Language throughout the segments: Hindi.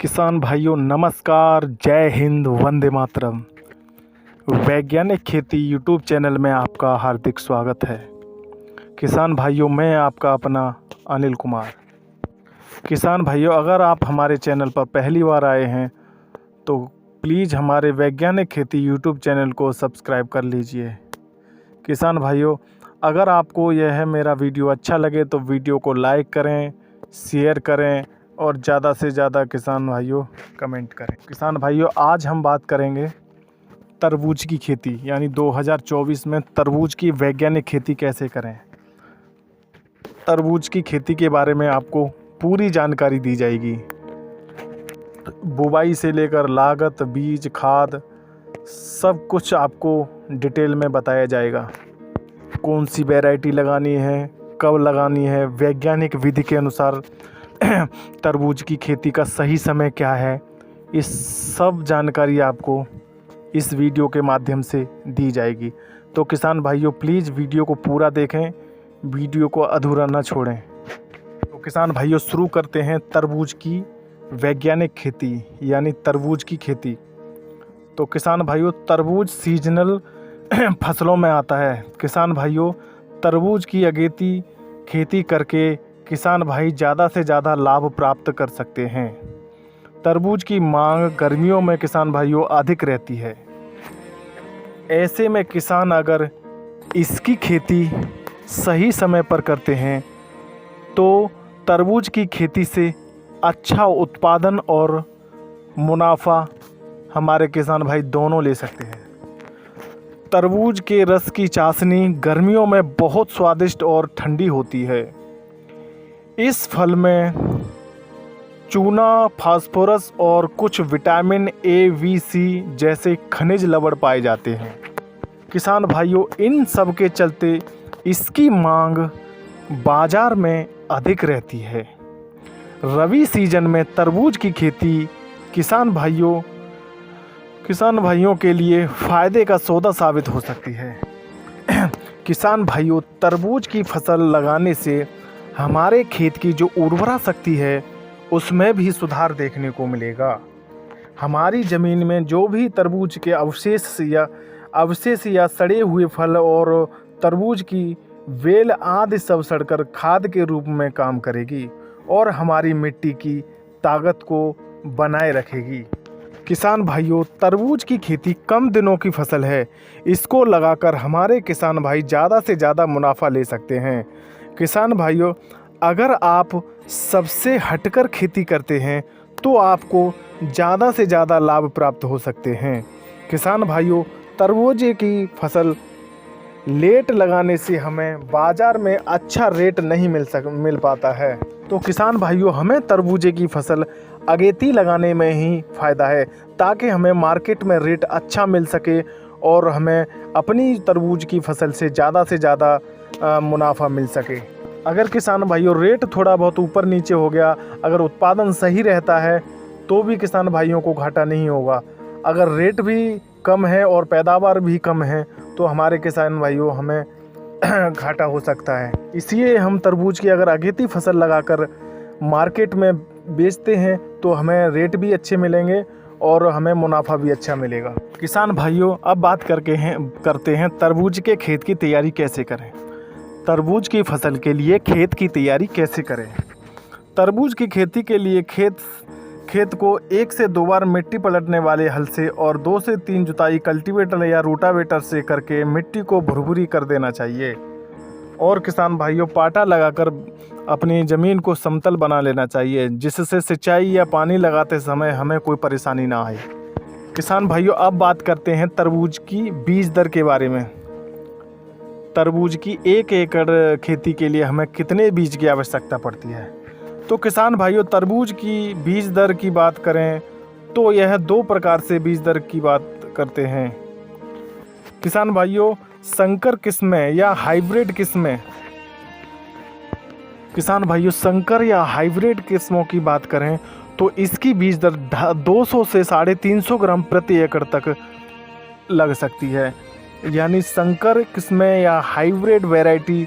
किसान भाइयों नमस्कार, जय हिंद, वंदे मातरम। वैज्ञानिक खेती यूट्यूब चैनल में आपका हार्दिक स्वागत है। किसान भाइयों, मैं आपका अपना अनिल कुमार। किसान भाइयों, अगर आप हमारे चैनल पर पहली बार आए हैं तो प्लीज़ हमारे वैज्ञानिक खेती यूट्यूब चैनल को सब्सक्राइब कर लीजिए। किसान भाइयों, अगर आपको यह मेरा वीडियो अच्छा लगे तो वीडियो को लाइक करें, शेयर करें और ज़्यादा से ज़्यादा किसान भाइयों कमेंट करें। किसान भाइयों, आज हम बात करेंगे तरबूज की खेती, यानी 2024 में तरबूज की वैज्ञानिक खेती कैसे करें। तरबूज की खेती के बारे में आपको पूरी जानकारी दी जाएगी। बुवाई से लेकर लागत, बीज, खाद, सब कुछ आपको डिटेल में बताया जाएगा। कौन सी वैरायटी लगानी है, कब लगानी है, वैज्ञानिक विधि के अनुसार तरबूज की खेती का सही समय क्या है, इस सब जानकारी आपको इस वीडियो के माध्यम से दी जाएगी। तो किसान भाइयों प्लीज़ वीडियो को पूरा देखें, वीडियो को अधूरा न छोड़ें। तो किसान भाइयों शुरू करते हैं तरबूज की वैज्ञानिक खेती, यानी तरबूज की खेती। तो किसान भाइयों, तरबूज सीजनल फसलों में आता है। किसान भाइयों, तरबूज की अगेती खेती करके किसान भाई ज़्यादा से ज़्यादा लाभ प्राप्त कर सकते हैं। तरबूज की मांग गर्मियों में किसान भाइयों अधिक रहती है। ऐसे में किसान अगर इसकी खेती सही समय पर करते हैं तो तरबूज की खेती से अच्छा उत्पादन और मुनाफा हमारे किसान भाई दोनों ले सकते हैं। तरबूज के रस की चाशनी गर्मियों में बहुत स्वादिष्ट और ठंडी होती है। इस फल में चूना, फास्फोरस और कुछ विटामिन ए, बी, सी जैसे खनिज लवण पाए जाते हैं। किसान भाइयों, इन सब के चलते इसकी मांग बाजार में अधिक रहती है। रबी सीजन में तरबूज की खेती किसान भाइयों के लिए फ़ायदे का सौदा साबित हो सकती है। किसान भाइयों, तरबूज की फसल लगाने से हमारे खेत की जो उर्वरा शक्ति है उसमें भी सुधार देखने को मिलेगा। हमारी ज़मीन में जो भी तरबूज के अवशेष या सड़े हुए फल और तरबूज की वेल आदि सब सड़कर खाद के रूप में काम करेगी और हमारी मिट्टी की ताकत को बनाए रखेगी। किसान भाइयों, तरबूज की खेती कम दिनों की फसल है। इसको लगाकर हमारे किसान भाई ज़्यादा से ज़्यादा मुनाफा ले सकते हैं। किसान भाइयों, अगर आप सबसे हटकर खेती करते हैं तो आपको ज़्यादा से ज़्यादा लाभ प्राप्त हो सकते हैं। किसान भाइयों, तरबूज की फसल लेट लगाने से हमें बाज़ार में अच्छा रेट नहीं मिल पाता है। तो किसान भाइयों, हमें तरबूजे की फसल अगेती लगाने में ही फ़ायदा है, ताकि हमें मार्केट में रेट अच्छा मिल सके और हमें अपनी तरबूज की फसल से ज़्यादा मुनाफा मिल सके। अगर किसान भाइयों रेट थोड़ा बहुत ऊपर नीचे हो गया, अगर उत्पादन सही रहता है तो भी किसान भाइयों को घाटा नहीं होगा। अगर रेट भी कम है और पैदावार भी कम है तो हमारे किसान भाइयों हमें घाटा हो सकता है। इसलिए हम तरबूज की अगर अगेती फसल लगाकर मार्केट में बेचते हैं तो हमें रेट भी अच्छे मिलेंगे और हमें मुनाफा भी अच्छा मिलेगा। किसान भाइयों, अब बात करते हैं तरबूज के खेत की तैयारी कैसे करें। तरबूज की फसल के लिए खेत की तैयारी कैसे करें। तरबूज की खेती के लिए खेत को 1 से 2 बार मिट्टी पलटने वाले हल से और 2 से 3 जुताई कल्टीवेटर या रोटावेटर से करके मिट्टी को भुरभुरी कर देना चाहिए। और किसान भाइयों, पाटा लगाकर अपनी ज़मीन को समतल बना लेना चाहिए, जिससे सिंचाई या पानी लगाते समय हमें कोई परेशानी ना आए। किसान भाइयों, अब बात करते हैं तरबूज की बीज दर के बारे में। तरबूज की 1 एकड़ खेती के लिए हमें कितने बीज की आवश्यकता पड़ती है। तो किसान भाइयों, तरबूज की बीज दर की बात करें तो यह 2 प्रकार से बीज दर की बात करते हैं। किसान भाइयों, संकर किस्में या हाइब्रिड किस्में। किसान भाइयों, संकर या हाइब्रिड किस्मों की बात करें तो इसकी बीज दर 200 से 350 ग्राम प्रति एकड़ तक लग सकती है। यानी संकर किस्में या हाइब्रिड वैरायटी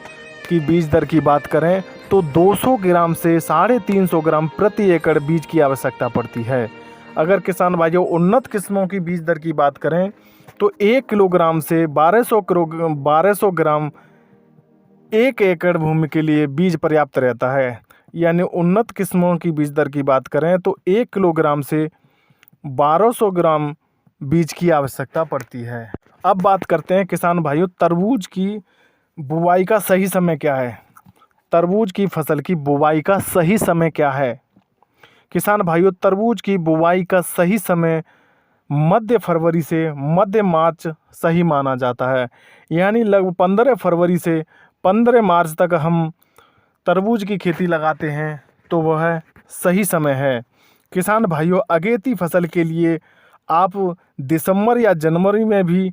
की बीज दर की बात करें तो तो 200 ग्राम से 350 ग्राम प्रति एकड़ बीज की आवश्यकता पड़ती है। अगर किसान भाइयों उन्नत किस्मों की बीज दर की बात करें तो 1 किलोग्राम से 1200 ग्राम 1 एकड़ भूमि के लिए बीज पर्याप्त रहता है। यानी उन्नत किस्मों की बीज दर की बात करें तो 1 किलोग्राम से 1200 ग्राम बीज की आवश्यकता पड़ती है। अब बात करते हैं किसान भाइयों तरबूज की बुवाई का सही समय क्या है। तरबूज की फसल की बुवाई का सही समय क्या है। किसान भाइयों तरबूज की बुवाई का सही समय मध्य फरवरी से मध्य मार्च सही माना जाता है। यानी लगभग 15 फरवरी से 15 मार्च तक हम तरबूज की खेती लगाते हैं तो वह सही समय है। किसान भाइयों अगेती फसल के लिए आप दिसंबर या जनवरी में भी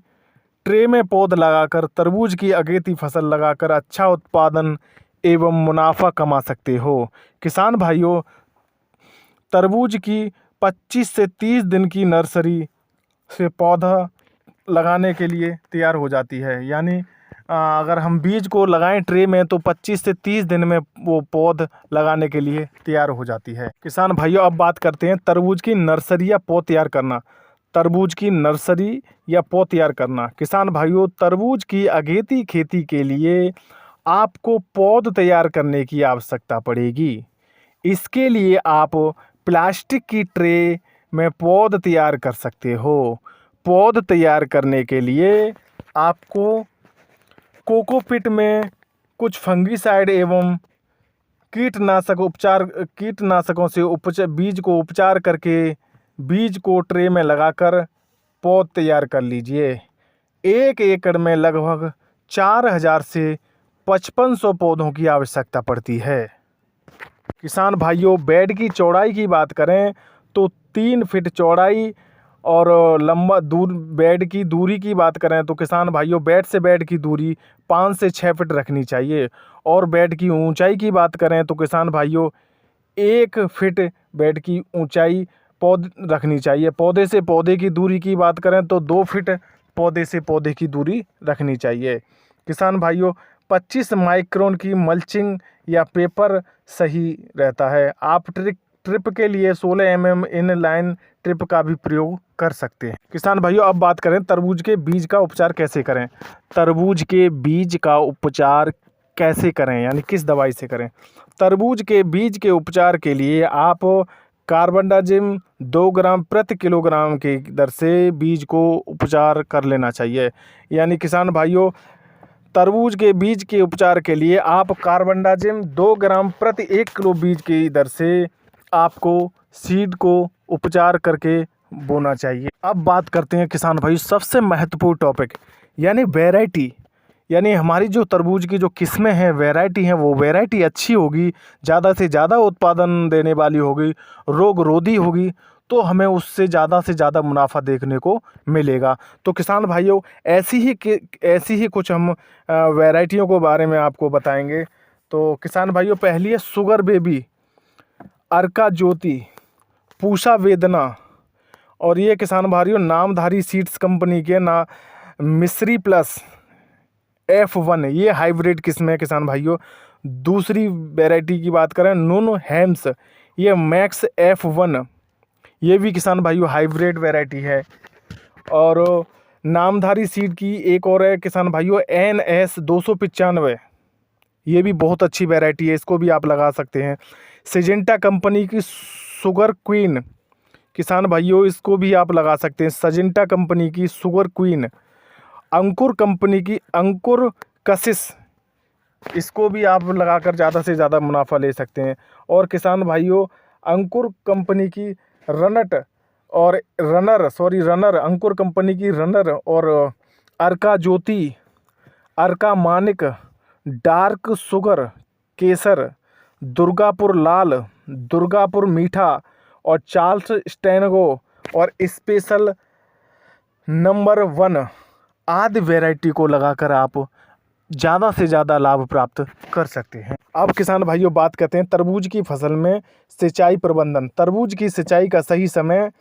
ट्रे में पौध लगाकर तरबूज की अगेती फसल लगाकर अच्छा उत्पादन एवं मुनाफा कमा सकते हो। किसान भाइयों तरबूज की 25 से 30 दिन की नर्सरी से पौधा लगाने के लिए तैयार हो जाती है। यानी अगर हम बीज को लगाएं ट्रे में तो 25 से 30 दिन में वो पौध लगाने के लिए तैयार हो जाती है। किसान भाइयों अब बात करते हैं तरबूज की नर्सरी या पौध तैयार करना। तरबूज की नर्सरी या पौध तैयार करना। किसान भाइयों तरबूज की अगेती खेती के लिए आपको पौध तैयार करने की आवश्यकता पड़ेगी। इसके लिए आप प्लास्टिक की ट्रे में पौध तैयार कर सकते हो। पौध तैयार करने के लिए आपको कोकोपीट में कुछ फंगीसाइड एवं कीटनाशकों से बीज को उपचार करके बीज को ट्रे में लगाकर पौध तैयार कर लीजिए। 1 एकड़ में लगभग 4000 से 5500 पौधों की आवश्यकता पड़ती है। किसान भाइयों बेड की चौड़ाई की बात करें तो 3 फीट चौड़ाई और बेड की दूरी की बात करें तो किसान भाइयों बेड से बेड की दूरी 5 से 6 फीट रखनी चाहिए। और बेड की ऊंचाई की बात करें तो किसान भाइयों 1 फीट बेड की ऊंचाई रखनी चाहिए। पौधे से पौधे की दूरी की बात करें तो 2 फीट पौधे से पौधे की दूरी रखनी चाहिए। किसान भाइयों 25 माइक्रोन की मल्चिंग या पेपर सही रहता है। आप ट्रिप के लिए 16 mm इन लाइन ट्रिप का भी प्रयोग कर सकते हैं। किसान भाइयों अब बात करें तरबूज के बीज का उपचार कैसे करें। तरबूज के बीज का उपचार कैसे करें यानी किस दवाई से करें। तरबूज के बीज के उपचार के लिए आप कार्बेंडाजिम 2 ग्राम प्रति किलोग्राम की दर से बीज को उपचार कर लेना चाहिए। यानी किसान भाइयों तरबूज के बीज के उपचार के लिए आप कार्बेंडाजिम 2 ग्राम प्रति 1 किलो बीज की दर से आपको सीड को उपचार करके बोना चाहिए। अब बात करते हैं किसान भाई सबसे महत्वपूर्ण टॉपिक यानी वैरायटी। यानी हमारी जो तरबूज की जो किस्में हैं वैरायटी हैं वो वैरायटी अच्छी होगी, ज़्यादा से ज़्यादा उत्पादन देने वाली होगी, रोग रोधी होगी तो हमें उससे ज़्यादा मुनाफा देखने को मिलेगा। तो किसान भाइयों ऐसी ही कुछ हम वैरायटियों के बारे में आपको बताएंगे। तो किसान भाइयों पहली है शुगर बेबी, अर्का ज्योति, पूषा वेदना। और ये किसान भाइयों नामधारी सीड्स कंपनी के मिस्री प्लस F1 ये हाइब्रिड किस्म है किसान भाइयों। दूसरी वैरायटी की बात करें नून हेम्स, ये मैक्स F1 ये भी किसान भाइयों हाइब्रिड वैरायटी है। और नामधारी सीड की एक और है किसान भाइयों NS 295, ये भी बहुत अच्छी वैरायटी है, इसको भी आप लगा सकते हैं। सिजेंटा कंपनी की शुगर क्वीन किसान भाइयों इसको भी आप लगा सकते हैं। सिजेंटा कंपनी की शुगर क्वीन, अंकुर कंपनी की अंकुर कशिश, इसको भी आप लगाकर ज़्यादा से ज़्यादा मुनाफा ले सकते हैं। और किसान भाइयों अंकुर कंपनी की रनर अंकुर कंपनी की रनर और अर्का ज्योति, अर्का मानिक, डार्क शुगर, केसर, दुर्गापुर लाल, दुर्गापुर मीठा और चार्ल्स स्टेनगो और स्पेशल नंबर 1 आदि वैरायटी को लगाकर आप ज़्यादा से ज़्यादा लाभ प्राप्त कर सकते हैं। अब किसान भाइयों बात करते हैं तरबूज की फसल में सिंचाई प्रबंधन। तरबूज की सिंचाई का सही समय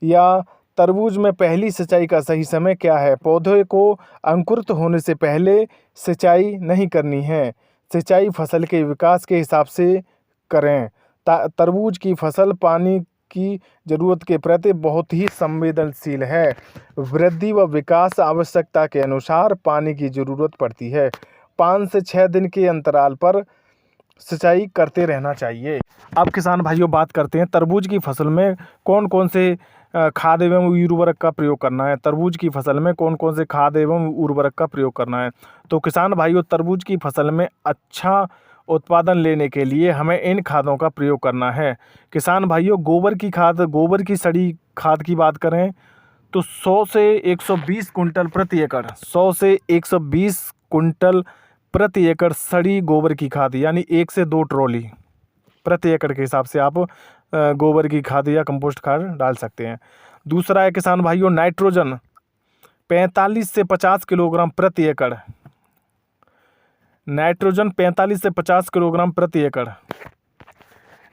या तरबूज में पहली सिंचाई का सही समय क्या है। पौधे को अंकुरित होने से पहले सिंचाई नहीं करनी है। सिंचाई फसल के विकास के हिसाब से करें। तरबूज की फसल पानी की ज़रूरत के प्रति बहुत ही संवेदनशील है। वृद्धि व विकास आवश्यकता के अनुसार पानी की ज़रूरत पड़ती है। 5 से 6 दिन के अंतराल पर सिंचाई करते रहना चाहिए। अब किसान भाइयों बात करते हैं तरबूज की फसल में कौन कौन से खाद एवं उर्वरक का प्रयोग करना है। तरबूज की फसल में कौन कौन से खाद एवं उर्वरक का प्रयोग करना है। तो किसान भाइयों तरबूज की फसल में अच्छा उत्पादन लेने के लिए हमें इन खादों का प्रयोग करना है। किसान भाइयों गोबर की सड़ी खाद की बात करें तो 100 से 120 कुंटल प्रति एकड़ 100 से 120 कुंटल प्रति एकड़ सड़ी गोबर की खाद यानी 1 से 2 ट्रॉली प्रति एकड़ के हिसाब से आप गोबर की खाद या कंपोस्ट खाद डाल सकते हैं। दूसरा है किसान भाइयों नाइट्रोजन 45 से 50 किलोग्राम प्रति एकड़। नाइट्रोजन 45 से 50 किलोग्राम प्रति एकड़।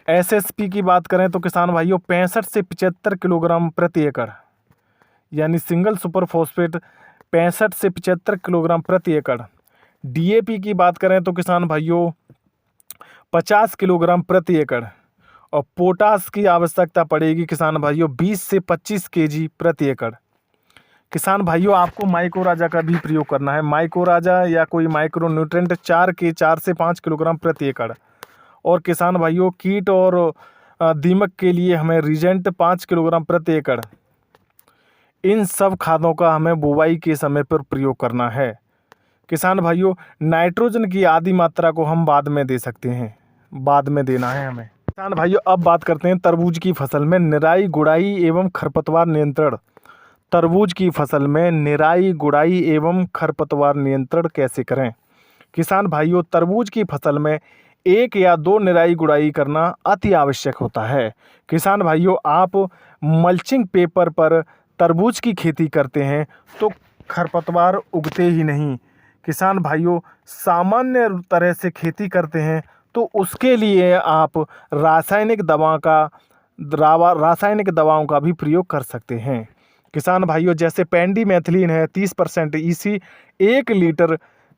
एसएसपी की बात करें तो किसान भाइयों 65 से 75 किलोग्राम प्रति एकड़ यानी सिंगल सुपर फॉस्फेट 65 से 75 किलोग्राम प्रति एकड़। डीएपी की बात करें तो किसान भाइयों 50 किलोग्राम प्रति एकड़। और पोटास की आवश्यकता पड़ेगी किसान भाइयों 20 से 25 केजी प्रति एकड़। किसान भाइयों आपको माइक्रोराजा का भी प्रयोग करना है। माइक्रोराजा या कोई माइक्रो न्यूट्रेंट 4 से 5 किलोग्राम प्रति एकड़। और किसान भाइयों कीट और दीमक के लिए हमें रीजेंट 5 किलोग्राम प्रति एकड़। इन सब खादों का हमें बुवाई के समय पर प्रयोग करना है। किसान भाइयों नाइट्रोजन की आधी मात्रा को हम बाद में दे सकते हैं, बाद में देना है हमें। किसान भाइयों अब बात करते हैं तरबूज की फसल में निराई गुड़ाई एवं खरपतवार नियंत्रण। तरबूज की फसल में निराई गुड़ाई एवं खरपतवार नियंत्रण कैसे करें। किसान भाइयों तरबूज की फसल में 1 या 2 निराई गुड़ाई करना अति आवश्यक होता है। किसान भाइयों आप मल्चिंग पेपर पर तरबूज की खेती करते हैं तो खरपतवार उगते ही नहीं। किसान भाइयों सामान्य तरह से खेती करते हैं तो उसके लिए आप रासायनिक दवाओं का भी प्रयोग कर सकते हैं। किसान भाइयों जैसे पेंडीमेथिलीन है 30% इसी 1 लीटर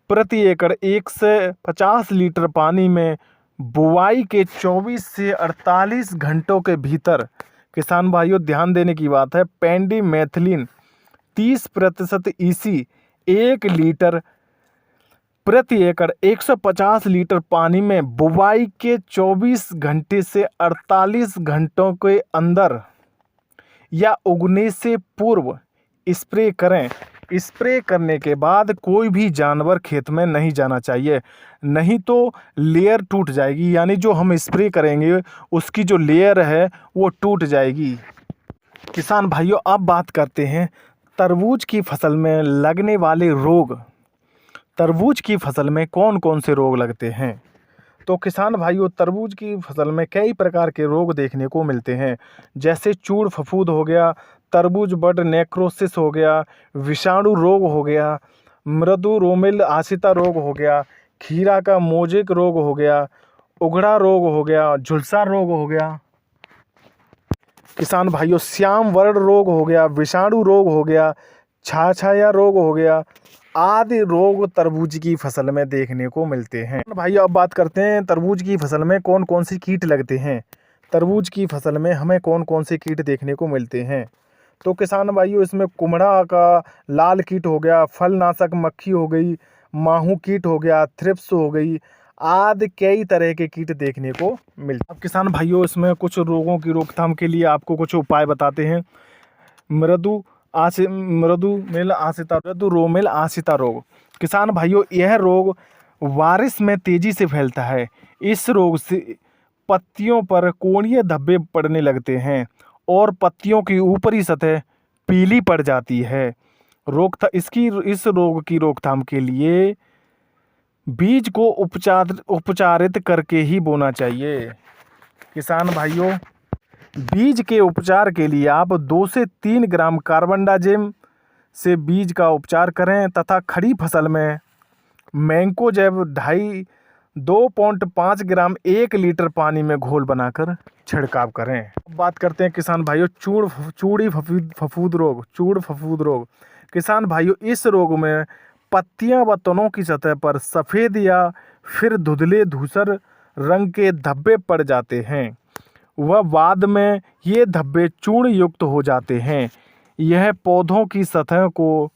प्रति एकड़ 1 से 50 लीटर पानी में बुआई के 24 से 48 घंटों के भीतर। किसान भाइयों ध्यान देने की बात है पेंडीमेथिलीन 30% इसी 1 लीटर प्रति एकड़ 150 लीटर पानी में बुवाई के 24 घंटे से 48 घंटों के अंदर या उगने से पूर्व स्प्रे करें। स्प्रे करने के बाद कोई भी जानवर खेत में नहीं जाना चाहिए, नहीं तो लेयर टूट जाएगी, यानी जो हम स्प्रे करेंगे उसकी जो लेयर है वो टूट जाएगी। किसान भाइयों अब बात करते हैं तरबूज की फसल में लगने वाले रोग। तरबूज की फसल में कौन कौन से रोग लगते हैं। तो किसान भाइयों तरबूज की फसल में कई प्रकार के रोग देखने को मिलते हैं, जैसे चूड़ फफूंद हो गया, तरबूज बड नेक्रोसिस हो गया, विषाणु रोग हो गया, मृदु रोमिल आसिता रोग हो गया, खीरा का मोजेक रोग हो गया, उगड़ा रोग हो गया, झुलसा रोग हो गया। किसान भाइयों श्याम वर्ण रोग हो गया, विषाणु रोग हो गया, छाछाया रोग हो गया आदि रोग तरबूज की फसल में देखने को मिलते हैं। भाइयों अब बात करते हैं तरबूज की फसल में कौन कौन से कीट लगते हैं। तरबूज की फसल में हमें कौन कौन से कीट देखने को मिलते हैं। तो किसान भाइयों इसमें कुम्हड़ा का लाल कीट हो गया, फलनाशक मक्खी हो गई, माहू कीट हो गया, थ्रिप्स हो गई आदि कई तरह के कीट देखने को मिलते हैं। अब किसान भाइयों इसमें कुछ रोगों की रोकथाम के लिए आपको कुछ उपाय बताते हैं। मृदु रोमिल आसिता रोग। किसान भाइयों यह रोग बारिश में तेजी से फैलता है। इस रोग से पत्तियों पर कोणीय धब्बे पड़ने लगते हैं और पत्तियों की ऊपरी सतह पीली पड़ जाती है। इस रोग की रोकथाम के लिए बीज को उपचारित करके ही बोना चाहिए। किसान भाइयों बीज के उपचार के लिए आप 2 से 3 ग्राम कार्बनडाजिम से बीज का उपचार करें तथा खड़ी फसल में मैंकोजेब 2.5 ग्राम 1 लीटर पानी में घोल बनाकर छिड़काव करें। अब बात करते हैं किसान भाइयों चूड़ फफूंद रोग। किसान भाइयों इस रोग में पत्तियां व तनों की सतह पर सफ़ेद या फिर धुंधले धूसर रंग के धब्बे पड़ जाते हैं व बाद में ये धब्बे चूर्ण युक्त हो जाते हैं। यह पौधों की सतह को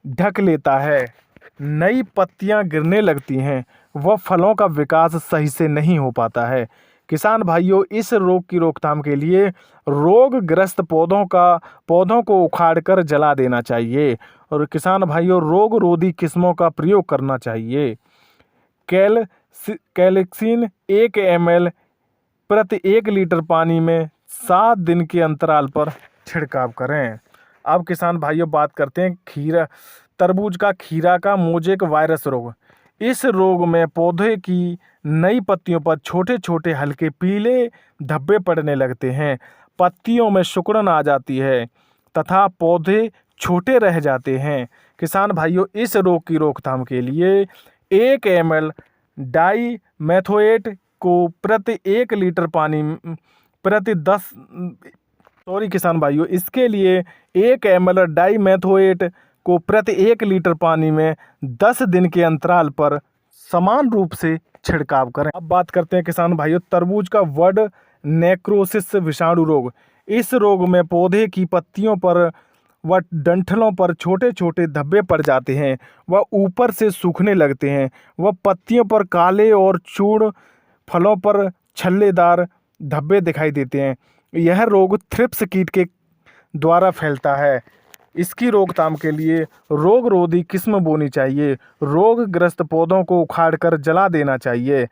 ढक लेता है, नई पत्तियां गिरने लगती हैं व फलों का विकास सही से नहीं हो पाता है। किसान भाइयों, इस रोग की रोकथाम के लिए रोगग्रस्त पौधों को उखाड़कर जला देना चाहिए और किसान भाइयों रोग रोधी किस्मों का प्रयोग करना चाहिए। कैल्सिन 1 ml प्रति 1 लीटर पानी में 7 दिन के अंतराल पर छिड़काव करें। अब किसान भाइयों बात करते हैं तरबूज का खीरा का मोज़ेक वायरस रोग। इस रोग में पौधे की नई पत्तियों पर छोटे छोटे हल्के पीले धब्बे पड़ने लगते हैं, पत्तियों में सिकुड़न आ जाती है तथा पौधे छोटे रह जाते हैं। किसान भाइयों, इस रोग की रोकथाम के लिए 1 ml डाईमेथोएट को प्रति 1 लीटर पानी प्रति 10 किसान भाइयों, इसके लिए 1 ml डाईमेथोएट को प्रति 1 लीटर पानी में 10 दिन के अंतराल पर समान रूप से छिड़काव करें। अब बात करते हैं किसान भाइयों तरबूज का वड नेक्रोसिस विषाणु रोग। इस रोग में पौधे की पत्तियों पर व डंठलों पर छोटे छोटे धब्बे पड़ जाते हैं व ऊपर से सूखने लगते हैं व पत्तियों पर काले और चूर्ण, फलों पर छल्लेदार धब्बे दिखाई देते हैं। यह रोग थ्रिप्स कीट के द्वारा फैलता है। इसकी रोकथाम के लिए रोग रोधी किस्म बोनी चाहिए, रोगग्रस्त पौधों को उखाड़कर जला देना चाहिए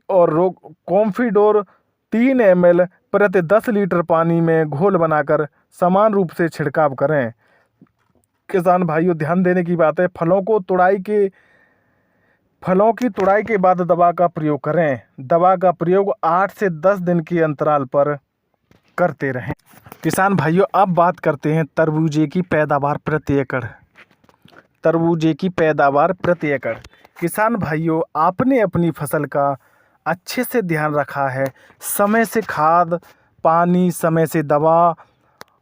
और कॉम्फिडोर 3 ml प्रति 10 लीटर पानी में घोल बनाकर समान रूप से छिड़काव करें। किसान भाइयों ध्यान देने की बात है, फलों की तुड़ाई के बाद दवा का प्रयोग करें। दवा का प्रयोग 8 से 10 दिन के अंतराल पर करते रहें। किसान भाइयों अब बात करते हैं तरबूजे की पैदावार प्रति एकड़। किसान भाइयों, आपने अपनी फसल का अच्छे से ध्यान रखा है, समय से खाद पानी, समय से दवा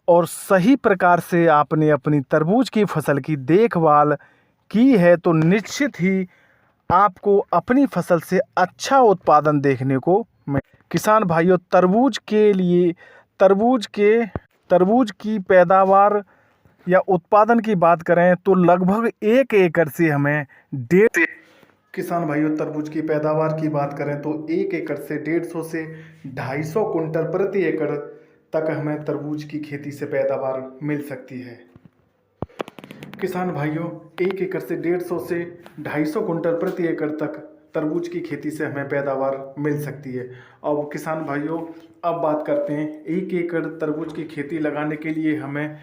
और सही प्रकार से आपने अपनी तरबूज की फसल की देखभाल की है तो निश्चित ही आपको अपनी फसल से अच्छा उत्पादन देखने को मिले। किसान भाइयों, तरबूज की पैदावार या उत्पादन की बात करें तो लगभग 1 एकड़ से हमें किसान भाइयों तरबूज की पैदावार की बात करें तो 1 एकड़ से 150 से 250 कुंटल प्रति एकड़ तक हमें तरबूज की खेती से पैदावार मिल सकती है। किसान भाइयों 1 एकड़ से 150 से 250 कुंटल प्रति एकड़ तक तरबूज की खेती से हमें पैदावार मिल सकती है। अब किसान भाइयों अब बात करते हैं 1 एकड़ तरबूज की खेती लगाने के लिए हमें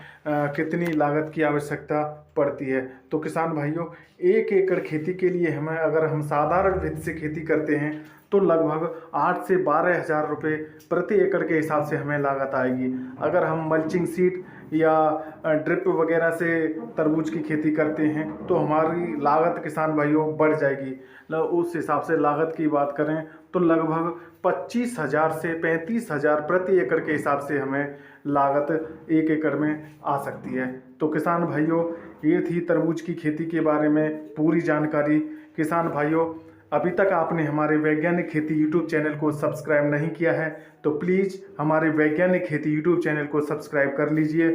कितनी लागत की आवश्यकता पड़ती है। तो किसान भाइयों 1 एकड़ खेती के लिए हमें अगर हम साधारण विधि से खेती करते हैं तो लगभग 8 से 12 हज़ार रुपये प्रति एकड़ के हिसाब से हमें लागत आएगी। अगर हम मल्चिंग सीट या ड्रिप वगैरह से तरबूज की खेती करते हैं तो हमारी लागत किसान भाइयों बढ़ जाएगी। उस हिसाब से लागत की बात करें तो लगभग 25,000 से 35,000 प्रति एकड़ के हिसाब से हमें लागत 1 एकड़ में आ सकती है। तो किसान भाइयों ये थी तरबूज की खेती के बारे में पूरी जानकारी। किसान भाइयों अभी तक आपने हमारे वैज्ञानिक खेती यूट्यूब चैनल को सब्सक्राइब नहीं किया है तो प्लीज़ हमारे वैज्ञानिक खेती यूट्यूब चैनल को सब्सक्राइब कर लीजिए।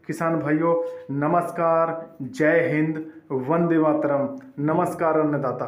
किसान भाइयों नमस्कार, जय हिंद, वंदे मातरम। नमस्कार अन्नदाता।